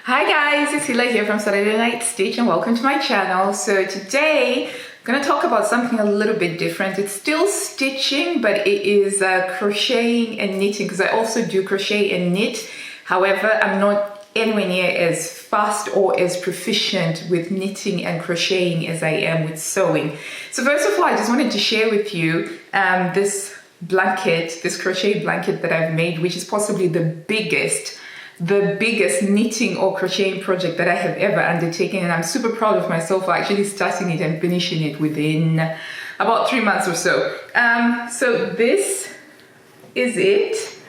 Hi guys, it's Hila here from Saturday Night Stitch and welcome to my channel. So today I'm going to talk about something a little bit different. It's still stitching, but it is crocheting and knitting because I also do crochet and knit. However, I'm not anywhere near as fast or as proficient with knitting and crocheting as I am with sewing. So first of all, I just wanted to share with you this blanket, this crochet blanket that I've made, which is possibly the biggest knitting or crocheting project that I have ever undertaken, and I'm super proud of myself for actually starting it and finishing it within about 3 months or so. So this is it.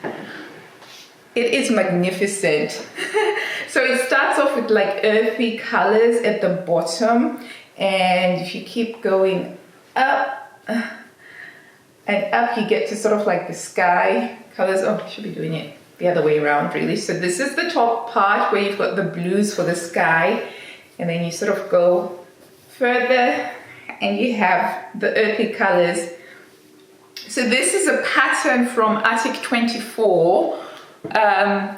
It is magnificent. So it starts off with like earthy colors at the bottom, and if you keep going up and up, you get to sort of like the sky colors. Oh, I should be doing it the other way around really. So this is the top part where you've got the blues for the sky, and then you sort of go further and you have the earthy colors. So this is a pattern from Attic24.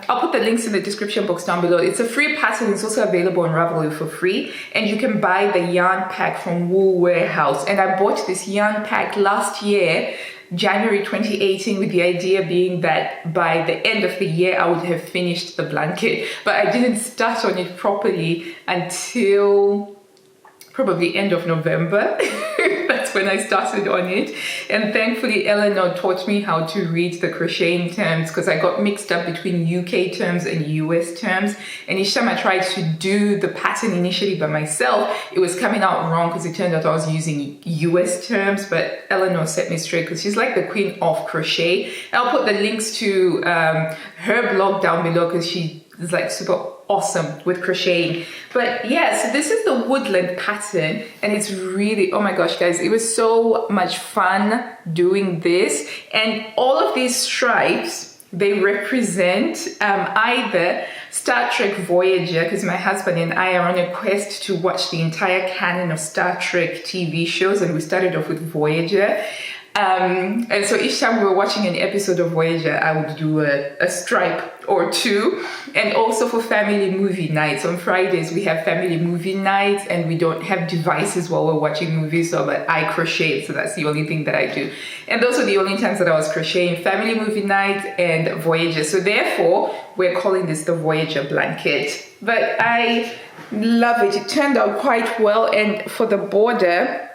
I'll put the links in the description box down below. It's a free pattern. It's also available on Unraveling for free, and you can buy the yarn pack from Wool Warehouse. And I bought this yarn pack last year, January 2018, with the idea being that by the end of the year I would have finished the blanket, but I didn't start on it properly until probably end of November. That's when I started on it, and thankfully Eleanor taught me how to read the crocheting terms, because I got mixed up between UK terms and US terms, and each time I tried to do the pattern initially by myself, it was coming out wrong because it turned out I was using US terms. But Eleanor set me straight because she's like the queen of crochet, and I'll put the links to her blog down below because she is like super awesome with crocheting. But yeah, so this is the woodland pattern, and it's really, oh my gosh guys, it was so much fun doing this. And all of these stripes, they represent either Star Trek Voyager, because my husband and I are on a quest to watch the entire canon of Star Trek TV shows, and we started off with Voyager. And so each time we were watching an episode of Voyager, I would do a stripe or two. And also for family movie nights, on Fridays we have family movie nights, and we don't have devices while we're watching movies, so but I crochet, so that's the only thing that I do. And those are the only times that I was crocheting: family movie night and Voyager. So therefore we're calling this the Voyager blanket. But I love it. It turned out quite well. And for the border,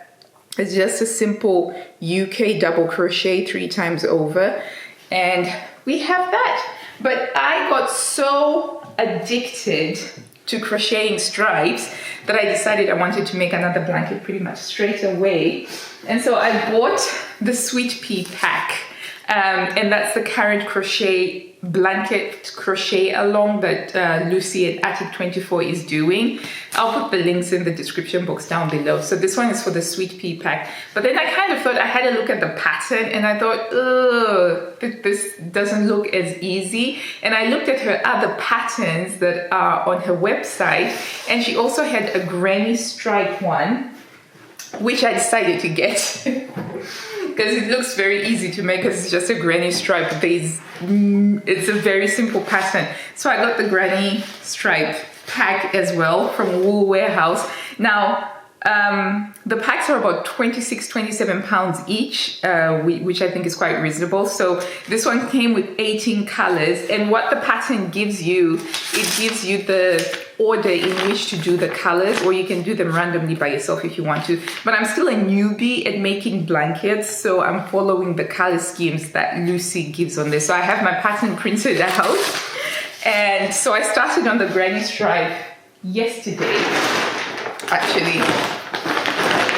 it's just a simple UK double crochet 3 times over, and we have that. But I got so addicted to crocheting stripes that I decided I wanted to make another blanket pretty much straight away. And so I bought the Sweet Pea pack, and that's the carrot crochet blanket crochet along that Lucy at Attic24 is doing. I'll put the links in the description box down below. So this one is for the Sweet Pea pack. But then I kind of thought, I had a look at the pattern and I thought, ugh, this doesn't look as easy. And I looked at her other patterns that are on her website, and she also had a granny stripe one, which I decided to get because it looks very easy to make, because it's just a granny stripe. It's a very simple pattern. So I got the granny stripe pack as well from Wool Warehouse. Now, the packs are about 27 pounds each, which I think is quite reasonable. So this one came with 18 colors, and what the pattern gives you, it gives you the order in which to do the colors, or you can do them randomly by yourself if you want to. But I'm still a newbie at making blankets, so I'm following the color schemes that Lucy gives on this. So I have my pattern printed out, and so I started on the granny stripe yesterday. Actually,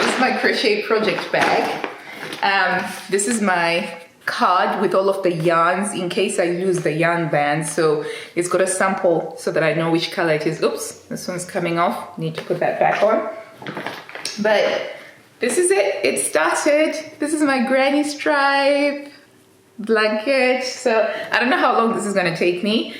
this is my crochet project bag. This is my card with all of the yarns in case I lose the yarn band. So it's got a sample so that I know which color it is. Oops, this one's coming off. Need to put that back on. But this is it. It started. This is my granny stripe. blanket. So I don't know how long this is going to take me.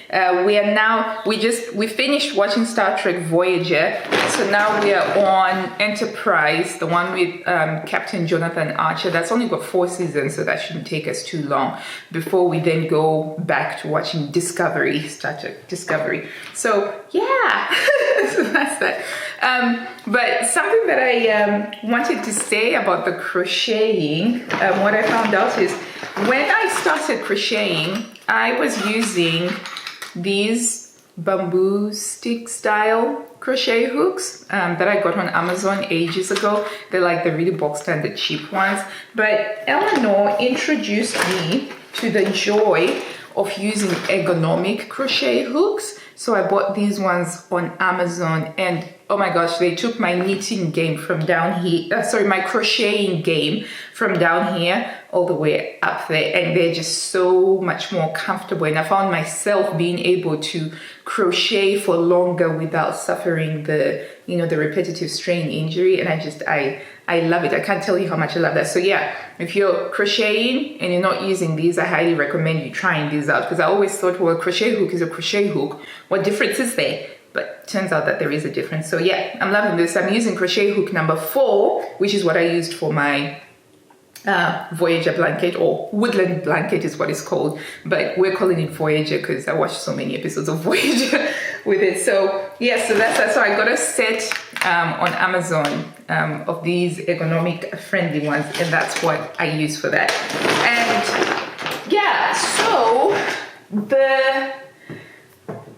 We finished watching Star Trek Voyager, so now we are on Enterprise, the one with Captain Jonathan Archer. That's only got 4 seasons, so that shouldn't take us too long before we then go back to watching Discovery, Star Trek Discovery. So yeah, so that's that. But something that I wanted to say about the crocheting, what I found out is when I started crocheting, I was using these bamboo stick style crochet hooks that I got on Amazon ages ago. They're like the really box standard cheap ones. But Eleanor introduced me to the joy of using ergonomic crochet hooks. So I bought these ones on Amazon, and oh my gosh, they took my knitting game from down here, my crocheting game from down here all the way up there, and they're just so much more comfortable. And I found myself being able to crochet for longer without suffering the repetitive strain injury, and I love it. I can't tell you how much I love that. So yeah, if you're crocheting and you're not using these, I highly recommend you trying these out, because I always thought, well, a crochet hook is a crochet hook. What difference is there? But turns out that there is a difference. So yeah, I'm loving this. I'm using crochet hook number 4, which is what I used for my Voyager blanket, or Woodland blanket is what it's called, but we're calling it Voyager because I watched so many episodes of Voyager with it. So yeah, so that's that. So I got a set on Amazon of these ergonomic friendly ones, and that's what I use for that. And yeah,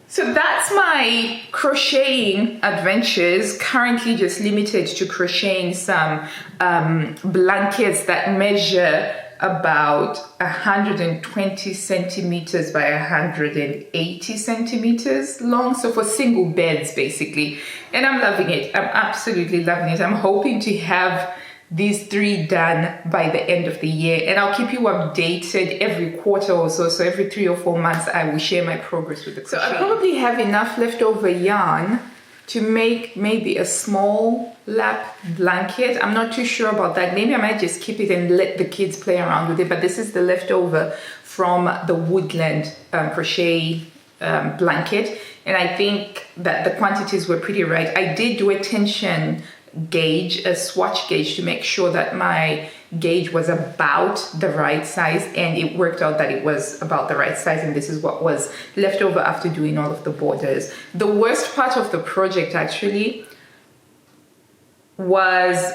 so that's my crocheting adventures, currently just limited to crocheting some blankets that measure about 120 centimeters by 180 centimeters long. So for single beds, basically. And I'm loving it. I'm absolutely loving it. I'm hoping to have these 3 done by the end of the year, and I'll keep you updated every quarter or so. So every 3 or 4 months I will share my progress with the crochet. So I probably have enough leftover yarn to make maybe a small lap blanket. I'm not too sure about that. Maybe I might just keep it and let the kids play around with it, but this is the leftover from the Woodland crochet blanket, and I think that the quantities were pretty right. I did do a tension gauge, a swatch gauge, to make sure that my gauge was about the right size, and it worked out that it was about the right size, and this is what was left over after doing all of the borders. The worst part of the project actually was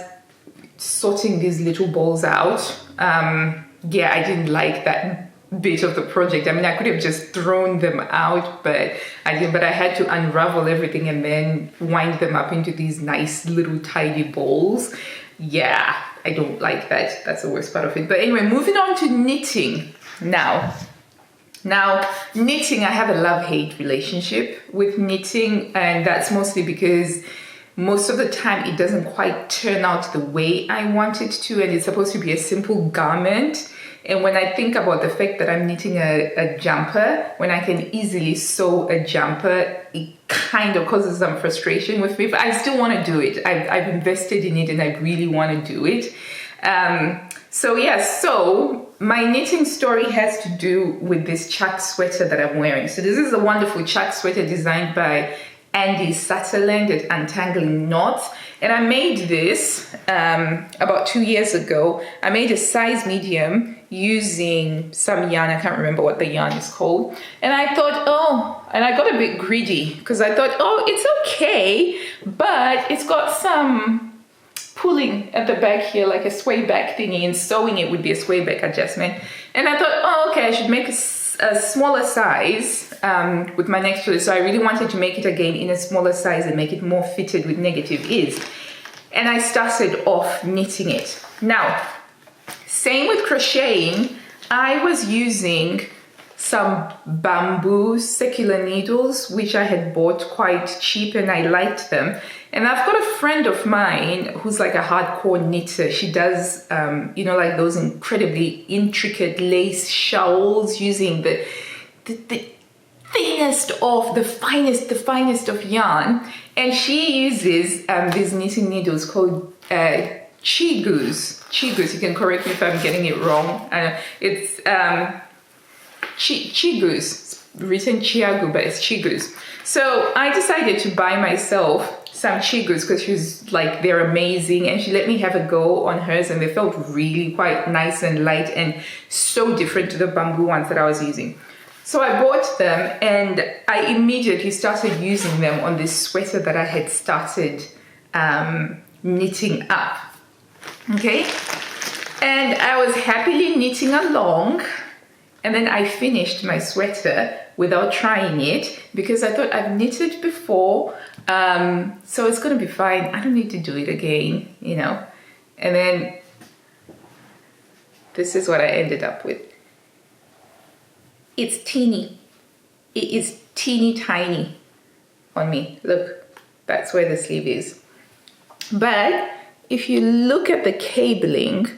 sorting these little balls out. Yeah, I didn't like that bit of the project. I mean, I could have just thrown them out, but I didn't. But I had to unravel everything and then wind them up into these nice little tidy balls. Yeah, I don't like that. That's the worst part of it. But anyway, moving on to knitting now. Now, knitting, I have a love-hate relationship with knitting, and that's mostly because most of the time it doesn't quite turn out the way I want it to, and it's supposed to be a simple garment. And when I think about the fact that I'm knitting a jumper, when I can easily sew a jumper, it kind of causes some frustration with me, but I still want to do it. I've invested in it and I really want to do it. So yeah, so my knitting story has to do with this check sweater that I'm wearing. So this is a wonderful check sweater designed by Andy Sutherland at Untangling Knots, and I made this about 2 years ago. I made a size medium using some yarn. I can't remember what the yarn is called, and I thought, and I got a bit greedy because I thought, it's okay, but it's got some pulling at the back here, like a sway back thingy, and sewing it would be a sway back adjustment. And I thought, okay, I should make a smaller size with my next project. So I really wanted to make it again in a smaller size and make it more fitted with negative ease. And I started off knitting it. Now, same with crocheting, I was using some bamboo circular needles, which I had bought quite cheap and I liked them. And I've got a friend of mine who's like a hardcore knitter. She does, like those incredibly intricate lace shawls using the thinnest of, the finest of yarn. And she uses these knitting needles called chigus. Chigus, you can correct me if I'm getting it wrong. It's chigus, written chiagu, but it's chigus. So I decided to buy myself some chigus because she's like, they're amazing, and she let me have a go on hers, and they felt really quite nice and light and so different to the bamboo ones that I was using. So I bought them and I immediately started using them on this sweater that I had started knitting up. Okay, and I was happily knitting along, and then I finished my sweater without trying it because I thought I've knitted before, so it's gonna be fine. I don't need to do it again, you know. And then this is what I ended up with. It's teeny. It is teeny tiny on me. Look, that's where the sleeve is. But if you look at the cabling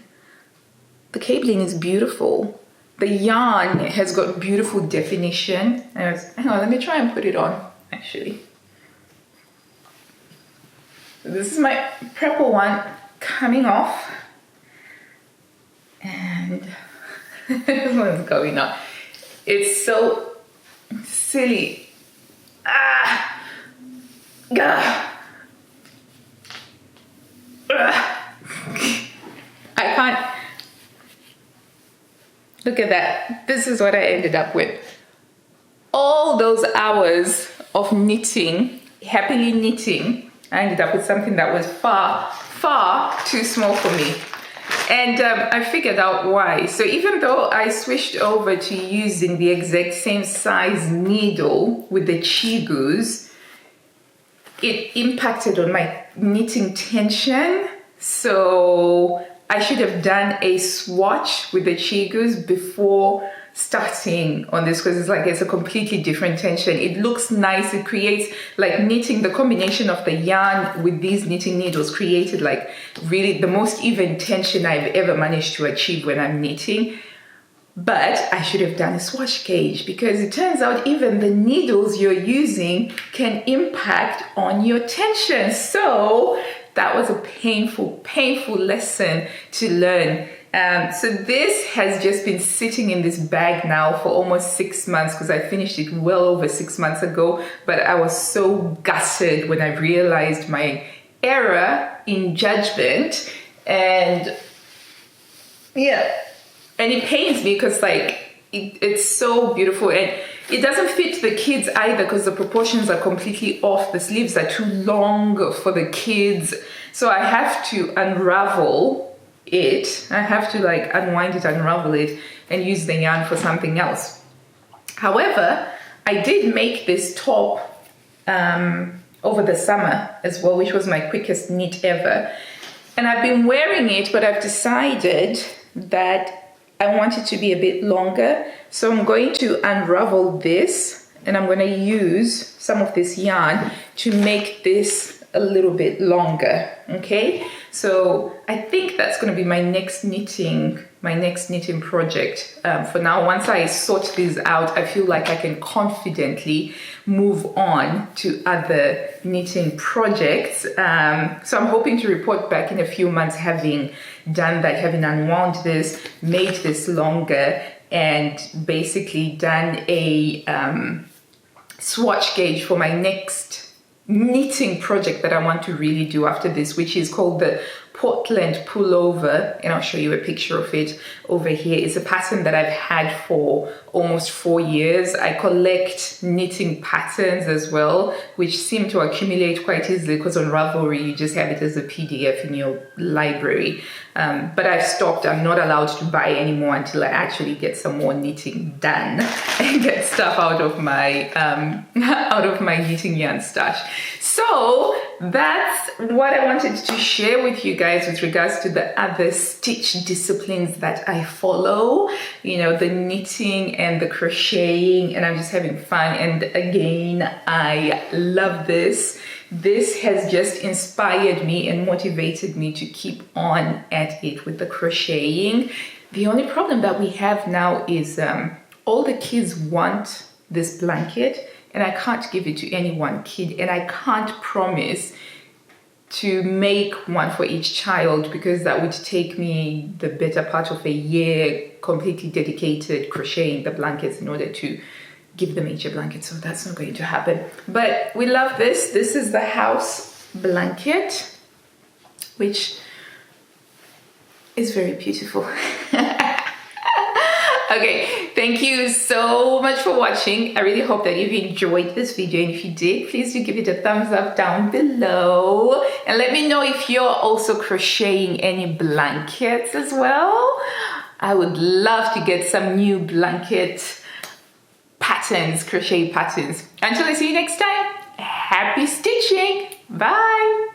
is beautiful. The yarn has got beautiful definition. Hang on, let me try and put it on, actually. This is my purple one coming off. And this one's going on. It's so silly. Ah! Gah! I can't. Look at that. This is what I ended up with. All those hours of knitting, happily knitting, I ended up with something that was far, far too small for me. And I figured out why. So even though I switched over to using the exact same size needle with the chigus, it impacted on my knitting tension. So I should have done a swatch with the chigus before starting on this, because it's a completely different tension. It looks nice. It creates like knitting, the combination of the yarn with these knitting needles created like really the most even tension I've ever managed to achieve when I'm knitting. But I should have done a swatch gauge, because it turns out even the needles you're using can impact on your tension. So that was a painful, painful lesson to learn. So this has just been sitting in this bag now for almost 6 months, because I finished it well over 6 months ago. But I was so gutted when I realized my error in judgment. And yeah, and it pains me because it's so beautiful, and it doesn't fit the kids either because the proportions are completely off. The sleeves are too long for the kids, so I have to unravel it. I have to like unwind it, unravel it, and use the yarn for something else. However, I did make this top over the summer as well, which was my quickest knit ever, and I've been wearing it, but I've decided that I want it to be a bit longer. So I'm going to unravel this, and I'm going to use some of this yarn to make this a little bit longer. Okay, so I think that's going to be my next knitting project. For now, once I sort these out, I feel like I can confidently move on to other knitting projects. So I'm hoping to report back in a few months having done that, having unwound this, made this longer, and basically done a swatch gauge for my next knitting project that I want to really do after this, which is called the Portland pullover, and I'll show you a picture of it over here. It's a pattern that I've had for almost 4 years. I collect knitting patterns as well, which seem to accumulate quite easily because on Ravelry you just have it as a PDF in your library. But I've stopped. I'm not allowed to buy anymore until I actually get some more knitting done and get stuff out of my knitting yarn stash. So that's what I wanted to share with you guys with regards to the other stitch disciplines that I follow, you know, the knitting and the crocheting, and I'm just having fun. And again, I love this. This has just inspired me and motivated me to keep on at it with the crocheting. The only problem that we have now is all the kids want this blanket, and I can't give it to any one kid, and I can't promise to make one for each child, because that would take me the better part of a year completely dedicated crocheting the blankets in order to give them each a blanket. So that's not going to happen. But we love this. This is the house blanket, which is very beautiful. Okay, thank you so much for watching. I really hope that you've enjoyed this video, and if you did, please do give it a thumbs up down below, and let me know if you're also crocheting any blankets as well. I would love to get some new blanket patterns, crochet patterns. Until I see you next time, happy stitching. Bye.